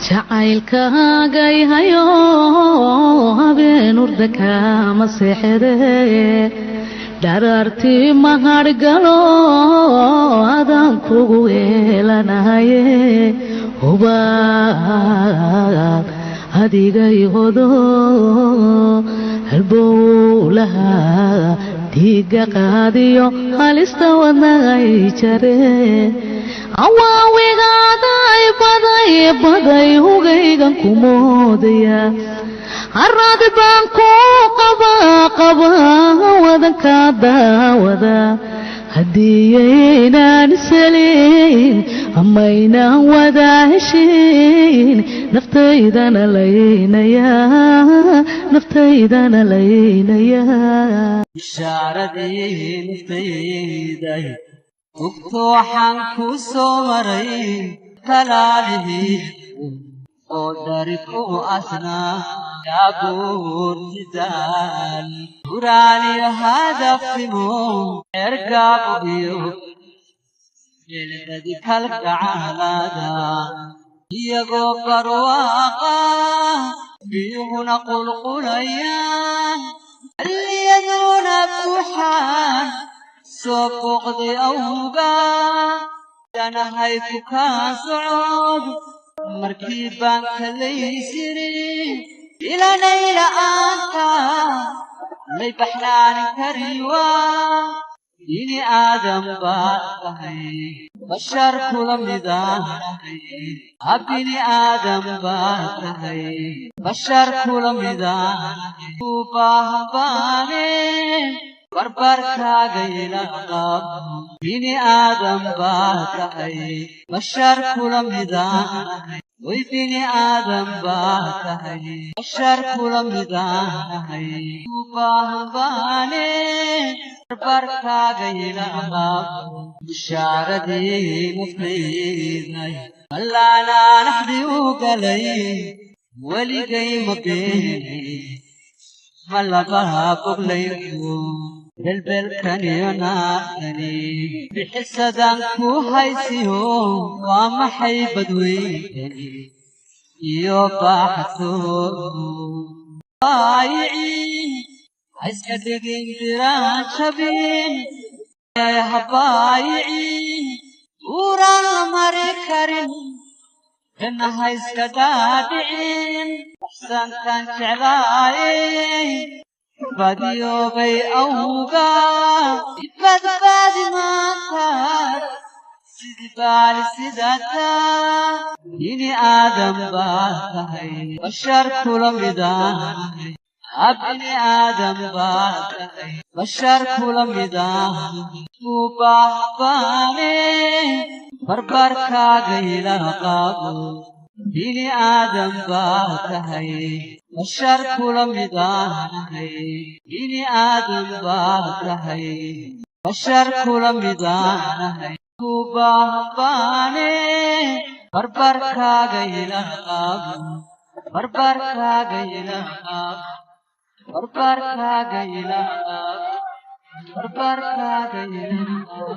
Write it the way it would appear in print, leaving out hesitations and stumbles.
jacaylkaaga hayo habeen urdaka ma seexde daraartii mahadgalo adaan kugu weelanahaye hubaal adigay hodo halbowlaha dhiiga qaadiyo halista wadnagay jare awaawigaadaay baday hugaygan ku moodaya harad baan ku qaba wadanka daawada hadiyaynaan saliin amaynaan wada heshiin naftaydana laynaya ishaaradii naftayday tugto waxaan ku soo maray talaalihii oo dariku asnaa yaabuur sidaal quraani hadafimo ergaabiyo yeeladi kalgacalada iyagoo barwaaqa biyuhuna qulqulaya aliyaduna buuxaan soo booqday awga danahay ku kaa socod markii baan kalaysirin ilanayla aanka lay baxnaan kariwa ini aadam baa tahay bashar kula midaanahay abini aadam baa tahay bashar kula midaanahay u baahabaane barbarkaaga ilaqab bini aadam baa tahay bashar kula midaanahay way bini aadam baa tahay bashar kula midaanahay u baahabaane barbarkaaga ilaqab bishaaradii naftayday allaanaa naxdi u galay weligay ma beenay malabaha boglayku belbelkaniyo naarkani bixisadaan ku haysiyo waa maxay badweynkani iyo baaxadkoodu baayici haiska dhigin diraan jabin habaayici uraan la mari karin janna haiska dhaadhicin axsantaan jeclaayey badiyoobay awga ibadbaadi maantaad sidii baali sidata ini aadam baa tahay bashar kula midaanahay abini aadam baa tahay bashar kula midaanahay u baahbaane barbarkaaga ilaqabo bini aadam baa tahay bashar kula midaanahay bini aadam baa tahay bashar kula midaanahay u baahbaane barbarkaaga ilaqabo barbarkaaga ilaqabo barbarkaaga ilaqabo barbarkaaga ilaqabo